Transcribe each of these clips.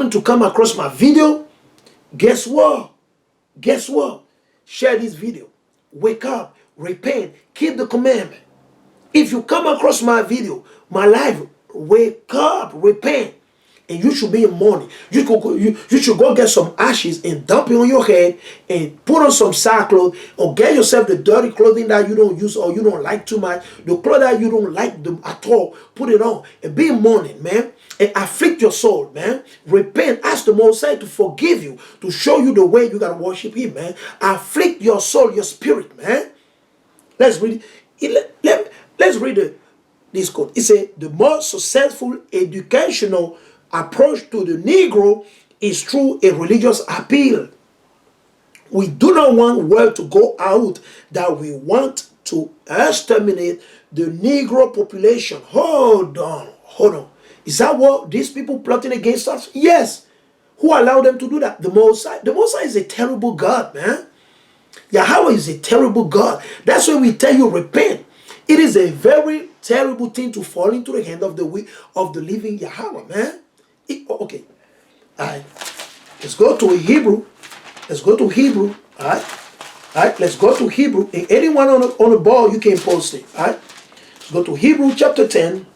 happen to come across my video, guess what? Guess what? Share this video. Wake up, repent, keep the commandment. If you come across my video, my life, wake up, repent. And you should be in mourning. You should go get some ashes and dump it on your head and put on some sackcloth, or get yourself the dirty clothing that you don't use or you don't like too much. The clothes that you don't like them at all, put it on and be in mourning, man. And afflict your soul, man. Repent. Ask the Most High to forgive you, to show you the way you got to worship Him, man. Afflict your soul, your spirit, man. Let's read it. Let's read this quote. It says, the most successful educational approach to the Negro is through a religious appeal. We do not want word to go out that we want to exterminate the Negro population. Hold on. Is that what these people plotting against us? Yes. Who allowed them to do that? The Most High. The Most High is a terrible God, man. Yahweh is a terrible God. That's why we tell you, repent. It is a very terrible thing to fall into the hand of the living Yahweh, man. Okay. All right. Let's go to Hebrew. Let's go to Hebrew. All right. All right. Let's go to Hebrew. And anyone on the ball, you can post it. All right. Let's go to Hebrew chapter 10.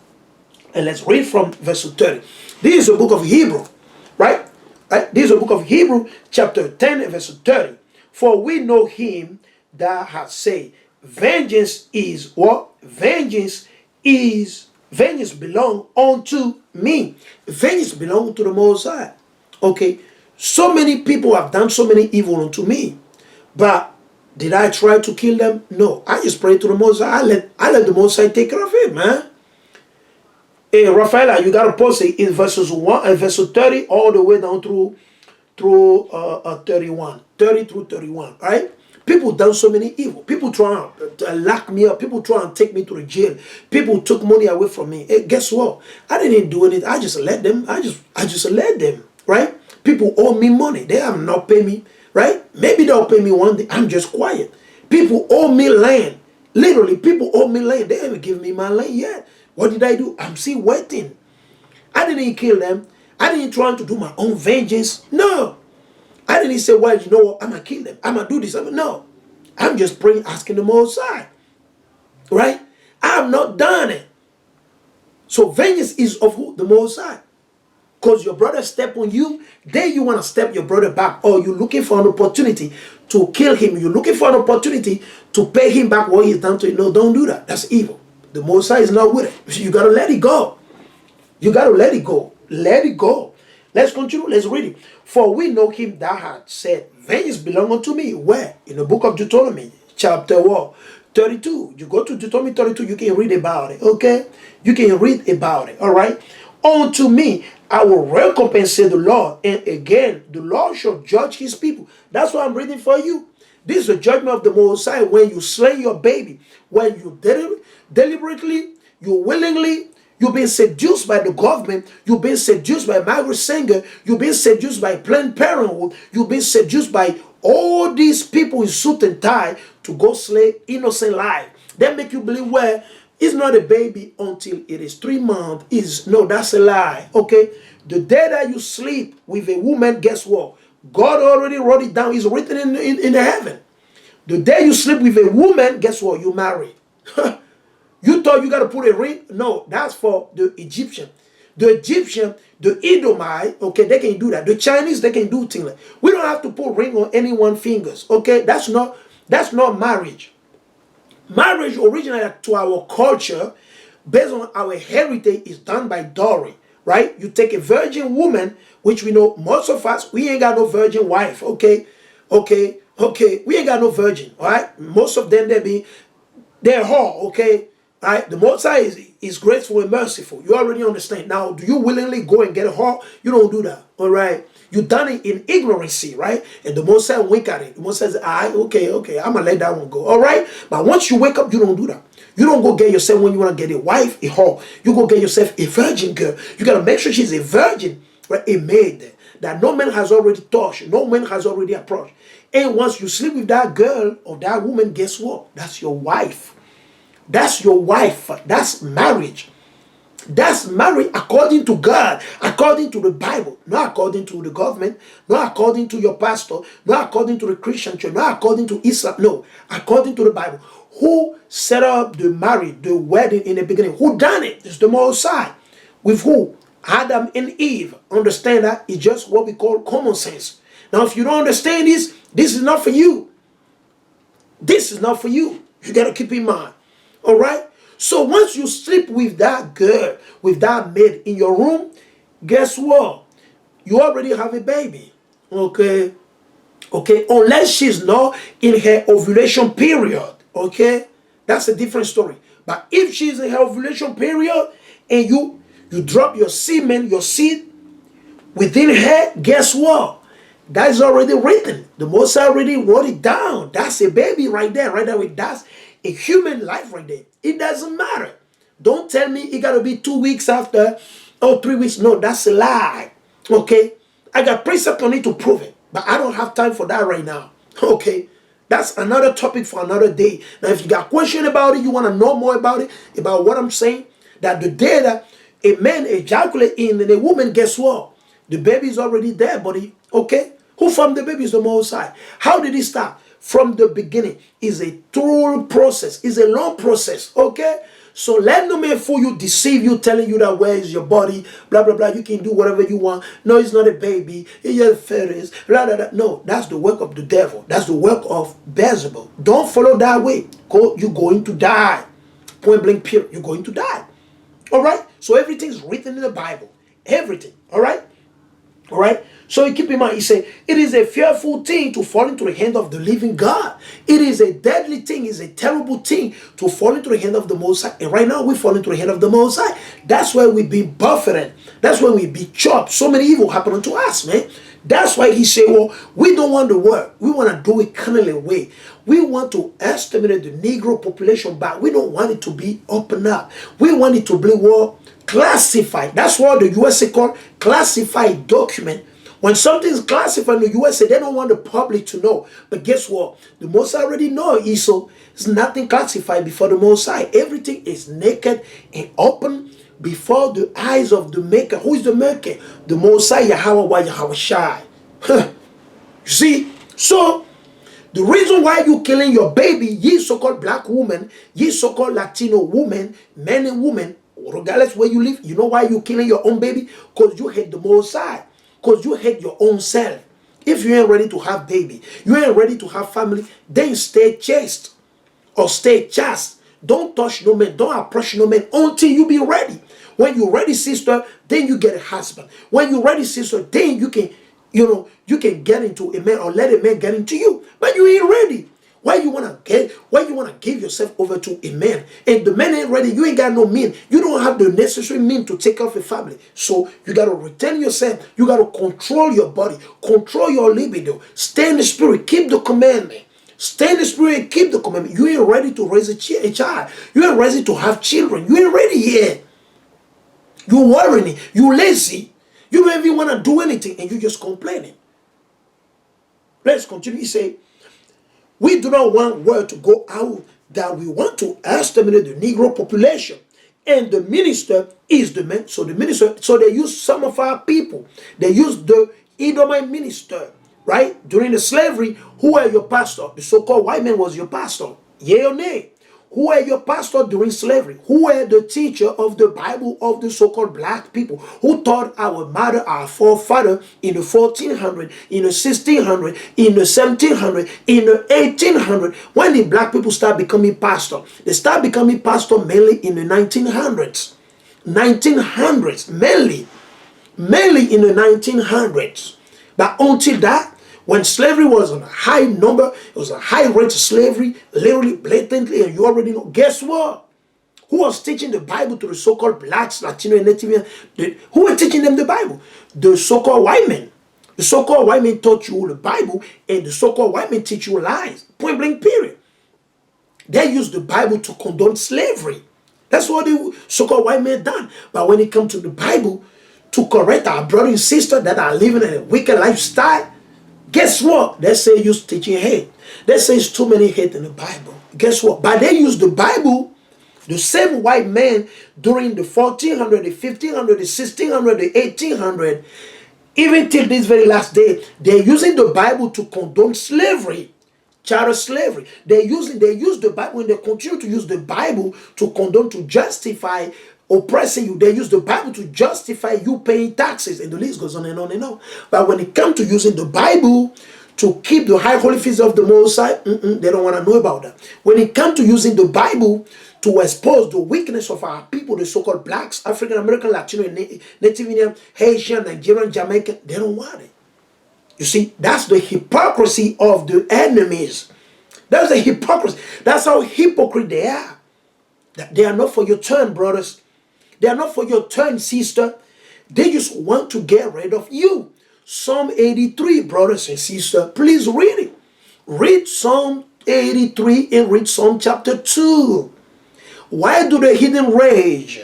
And let's read from verse 30. This is the book of Hebrew. Right? Right? This is the book of Hebrew chapter 10 and verse 30. For we know him that has said, vengeance is what? Vengeance belong unto me. Vengeance belong to the Most High. Okay. So many people have done so many evil unto me. But did I try to kill them? No. I just pray to the Most High. I let the Most High take care of it, man. Hey, Rafaela, you got to post it in verses 30 all the way down through 31. 30 through 31, right? People done so many evil. People try to lock me up. People try and take me to the jail. People took money away from me. Hey, guess what? I didn't do anything. I just let them. I just let them, right? People owe me money. They have not paid me, right? Maybe they'll pay me one day. I'm just quiet. People owe me land. Literally, people owe me land. They haven't given me my land yet. What did I do? I'm still waiting. I didn't kill them. I didn't try to do my own vengeance. No. I didn't say, well, you know what? I'm going to kill them. I'm going to do this. No. I'm just praying, asking the Most High. Right? I have not done it. So vengeance is of who? The Most High. Because your brother step on you, then you want to step your brother back. Or you're looking for an opportunity to kill him. You're looking for an opportunity to pay him back what he's done to you. No, don't do that. That's evil. The Most High is not with it. You got to let it go. You got to let it go. Let it go. Let's continue. Let's read it. For we know him that had said, vengeance belong unto me. Where? In the book of Deuteronomy, chapter what? 32. You go to Deuteronomy 32, you can read about it. Okay? You can read about it. All right? Unto me, I will recompense the Lord. And again, the Lord shall judge his people. That's what I'm reading for you. This is the judgment of the Most High when you slay your baby. When you deliberately, you willingly, you've been seduced by the government. You've been seduced by Margaret Sanger. You've been seduced by Planned Parenthood. You've been seduced by all these people in suit and tie to go slay innocent life. They make you believe, well, it's not a baby until it is 3 months. No, that's a lie. Okay? The day that you sleep with a woman, guess what? God already wrote it down. It's written in the heaven. The day you sleep with a woman, guess what? You marry. You thought you got to put a ring? No, that's for the Egyptian. The Egyptian, the Edomite, okay, they can do that. The Chinese, they can do things like that. We don't have to put ring on anyone's fingers, okay? That's not marriage. Marriage originally to our culture, based on our heritage, is done by dowry, right? You take a virgin woman, which we know most of us, we ain't got no virgin wife, okay? Okay, we ain't got no virgin, all right? Most of them, they're whore, okay? All right? The Most High is graceful and merciful. You already understand. Now, do you willingly go and get a whore? You don't do that, all right? You done it in ignorancy, right? And the Most High wink at it. The Most High says, okay, I'm going to let that one go, all right? But once you wake up, you don't do that. You don't go get yourself, when you want to get a wife, a whore. You go get yourself a virgin girl. You got to make sure she's a virgin, right? A maid that no man has already touched, no man has already approached. And once you sleep with that girl or that woman, guess what? That's your wife. That's your wife. That's marriage. That's married according to God, according to the Bible, not according to the government, not according to your pastor, not according to the Christian church, not according to Islam. No, according to the Bible. Who set up the marriage, the wedding in the beginning? Who done it? It's the Most High. With who? Adam and Eve. Understand that? It's just what we call common sense. Now, if you don't understand this, this is not for you. This is not for you. You got to keep in mind. All right? So once you sleep with that girl, with that maid in your room, guess what? You already have a baby. Okay? Okay? Unless she's not in her ovulation period. Okay? That's a different story. But if she's in her ovulation period and you drop your semen, your seed within her, guess what? That is already written. The Most High already wrote it down. That's a baby right there. Right there. That's a human life right there. It doesn't matter. Don't tell me it got to be 2 weeks after or 3 weeks. No, that's a lie. Okay? I got precept on it to prove it. But I don't have time for that right now. Okay? That's another topic for another day. Now, if you got question about it, you want to know more about it, about what I'm saying, that the day that a man ejaculate in a woman, guess what? The baby is already there, buddy. Okay? Who formed the baby is the Most High. How did it start? From the beginning. It's a thorough process. It's a long process. Okay? So let no man fool you, deceive you, telling you that where is your body, blah, blah, blah. You can do whatever you want. No, it's not a baby. It's just a fetus, blah, blah, blah. No, that's the work of the devil. That's the work of Beelzebub. Don't follow that way. You're going to die. Point blank period. You're going to die. All right? So everything's written in the Bible. Everything. All right? All right? So you keep in mind, he said, it is a fearful thing to fall into the hand of the living God. It is a deadly thing, it's a terrible thing to fall into the hand of the Most High. And right now we fall into the hand of the Most High. That's why we be buffeted. That's why we be chopped. So many evil happening to us, man. That's why he said, well, we don't want the work. We want to do it carnally way. We want to estimate the Negro population back. We don't want it to be open up. We want it to be what? Classified. That's what the USA call classified document. When something is classified in the USA, they don't want the public to know. But guess what? The Most High already know it. So it's nothing classified before the Most High. Everything is naked and open before the eyes of the Maker. Who is the Maker? The Most High, Yahweh, Yahweh Shai. You see? So the reason why you killing your baby, ye so-called black woman, ye so-called Latino woman, men and women, regardless where you live, you know why you killing your own baby? Because you hate the Most High. Because you hate your own self. If you ain't ready to have baby, you ain't ready to have family, then stay chaste or stay chaste. Don't touch no man, don't approach no man until you be ready. When you're ready, sister, then you get a husband. When you're ready, sister, then you can, you can get into a man or let a man get into you. But you ain't ready. Why you wanna give yourself over to a man? And the man ain't ready, you ain't got no mean. You don't have the necessary mean to take off a family. So you gotta retain yourself, you gotta control your body, control your libido, stay in the spirit, keep the commandment. Stay in the spirit and keep the commandment. You ain't ready to raise a child. You ain't ready to have children. You ain't ready yet. You worrying, you lazy, you don't even wanna do anything, and you just complaining. Let's continue. He say, we do not want word to go out that we want to estimate the Negro population. And the minister is the man. So the minister, so they use some of our people. They use the Edomite minister, right? During the slavery, who were your pastor? The so-called white man was your pastor. Yea or nay? Who were your pastor during slavery? Who were the teacher of the Bible of the so-called black people? Who taught our mother, our forefather in the 1400, in the 1600, in the 1700, in the 1800? When the black people start becoming pastor, they start becoming pastor mainly in the 1900s. 1900s, mainly in the 1900s. But until that, when slavery was on a high number, it was a high rate of slavery, literally, blatantly, and you already know. Guess what? Who was teaching the Bible to the so-called blacks, Latino, and Native? Who were teaching them the Bible? The so-called white men. The so-called white men taught you the Bible, and the so-called white men teach you lies. Point blank, period. They used the Bible to condone slavery. That's what the so-called white men done. But when it comes to the Bible, to correct our brothers and sisters that are living in a wicked lifestyle, guess what? They say you're teaching hate. They say it's too many hate in the Bible. Guess what? But they use the Bible The same white man during the 1400, the 1500, the 1600, the 1800, even till this very last day, they're using the Bible to condone slavery, child slavery. They use the Bible, and they continue to use the Bible to condone, to justify oppressing you. They use the Bible to justify you paying taxes, and the list goes on and on and on. But when it comes to using the Bible to keep the high holy feast of the Most High, they don't want to know about that. When it comes to using the Bible to expose the weakness of our people, the so-called blacks, African American, Latino, Native Indian, Haitian, Nigerian, Jamaican, they don't want it. You see, that's the hypocrisy of the enemies. That's the hypocrisy. That's how hypocrite they are. They are not for your turn, brothers. They are not for your turn, sister. They just want to get rid of you. Psalm 83, brothers and sisters, please read it. Read Psalm 83 and read Psalm chapter 2. Why do the heathen rage?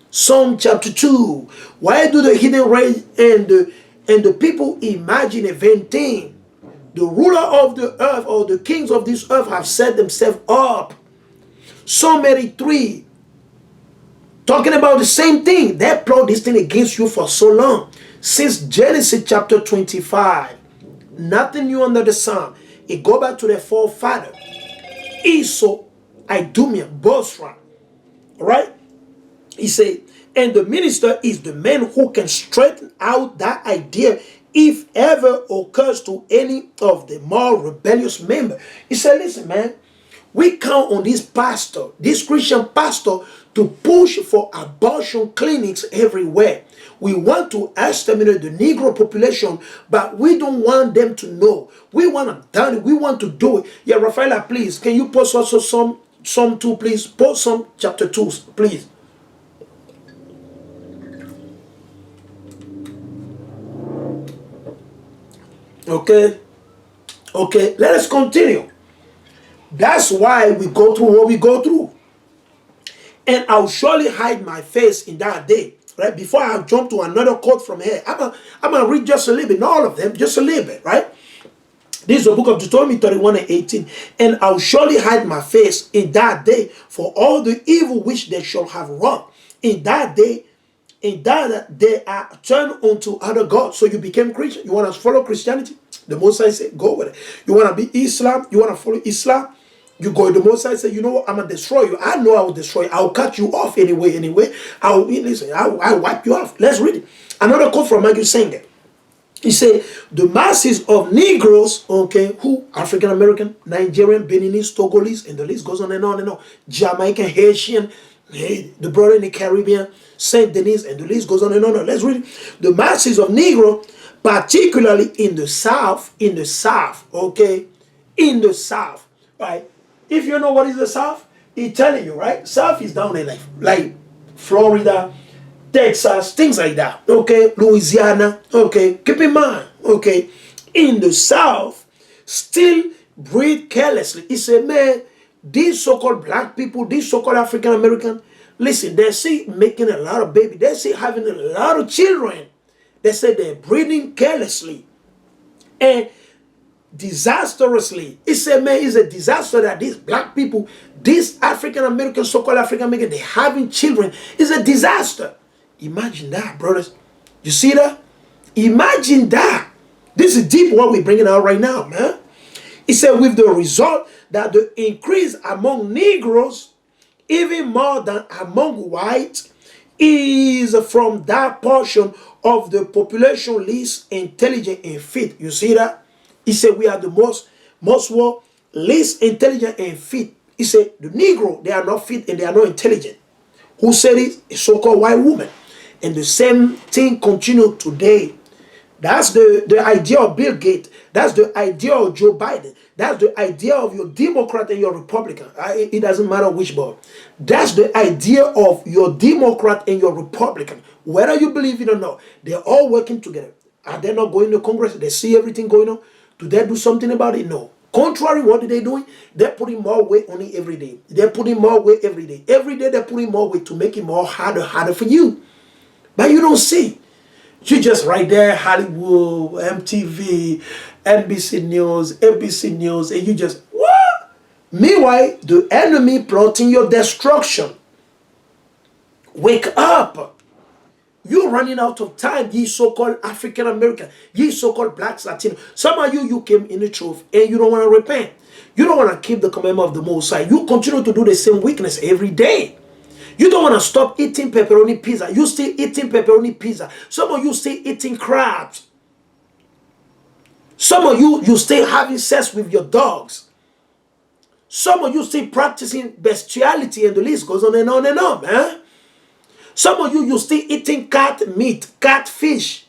Psalm chapter 2. Why do the heathen rage and the people imagine a vain thing? The ruler of the earth, or the kings of this earth, have set themselves up. Psalm 83, talking about the same thing. They plot this thing against you for so long. Since Genesis chapter 25. Nothing new under the sun. It go back to their forefather. Esau, Idumean, Bosra. Right? He said, and the minister is the man who can straighten out that idea if ever occurs to any of the more rebellious member. He said, listen, man, we count on this pastor, this Christian pastor, to push for abortion clinics everywhere. We want to estimate the Negro population, but we don't want them to know. We want to done it. We want to do it. Yeah, Rafaela, please, can you post also Psalm 2, please? Post Psalm chapter 2, please. Okay. Okay, let us continue. That's why we go through what we go through. And I'll surely hide my face in that day. Right? Before I jump to another quote from here, I'm going to read just a little bit, not all of them, just a little bit, right? This is the book of Deuteronomy 31 and 18. And I'll surely hide my face in that day for all the evil which they shall have wrought. In that day they are turned unto other gods. So you became Christian. You want to follow Christianity? The Most High said, go with it. You want to be Islam? You want to follow Islam? You go, the Most High said, you know what, I'm going to destroy you. I know I will destroy you. I'll cut you off anyway. I'll wipe you off. Let's read it. Another quote from Matthew Sanger. He said, the masses of Negroes, okay, who? African American, Nigerian, Beninese, Togolese, and the list goes on and on and on. Jamaican, Haitian, the brother in the Caribbean, Saint Denis, and the list goes on and on. Let's read it. The masses of Negro, particularly in the South, okay, in the South, right? If you know what is the South, he's telling you, right? South is down there like Florida, Texas, things like that. Okay, Louisiana. Okay, keep in mind. Okay, in the South, still breathe carelessly. He said, man, these so-called black people, these so-called African American, listen, they see making a lot of babies. They see having a lot of children. They say they're breathing carelessly and disastrously. He said, man, it's a disaster that these black people, these African American, so-called African American, they're having children. It's a disaster. Imagine that, brothers. You see that? Imagine that. This is deep what we're bringing out right now, man. He said, with the result that the increase among Negroes, even more than among whites, is from that portion of the population least intelligent and fit. You see that? He said, we are the most least intelligent and fit. He said, the Negro, they are not fit and they are not intelligent. Who said it? A so-called white woman. And the same thing continues today. That's the idea of Bill Gates. That's the idea of Joe Biden. That's the idea of your Democrat and your Republican. It doesn't matter which board. That's the idea of your Democrat and your Republican. Whether you believe it or not, they're all working together. Are they not going to Congress? They see everything going on. Do they do something about it? No. Contrary, what are they doing? They're putting more weight on it every day. They're putting more weight every day. Every day they're putting more weight to make it more harder for you. But you don't see. You just right there, Hollywood, MTV, NBC News, ABC News, and you just, what? Meanwhile, the enemy plotting your destruction. Wake up. You're running out of time, ye so-called African American, ye so-called blacks, Latino. Some of you, you came in the truth and you don't want to repent. You don't want to keep the commandment of the Most High. You continue to do the same weakness every day. You don't want to stop eating pepperoni pizza. You still eating pepperoni pizza. Some of you still eating crabs. Some of you, you still having sex with your dogs. Some of you still practicing bestiality, and the list goes on and on and on, man. Some of you, you still eating cat meat, catfish.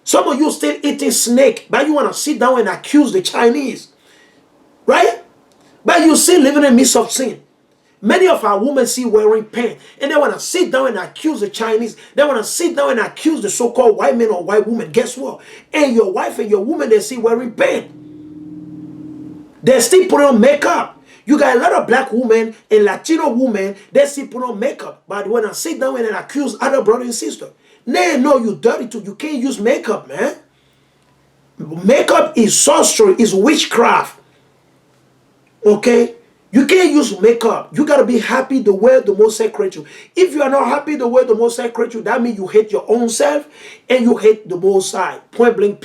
Some of you still eating snake, but you want to sit down and accuse the Chinese, right? But you still living in the midst of sin. Many of our women see wearing pants, and they want to sit down and accuse the Chinese. They want to sit down and accuse the so-called white men or white women. Guess what? And your wife and your woman, they see wearing pants. They still put on makeup. You got a lot of black women and Latino women, they still put on makeup. But when I sit down and accuse other brother and sister, no, you dirty too. You can't use makeup, man. Makeup is sorcery, is witchcraft. Okay? You can't use makeup. You got to be happy the way the Most High created you. If you are not happy the way the Most High created you, that means you hate your own self and you hate the Most High. Point blank.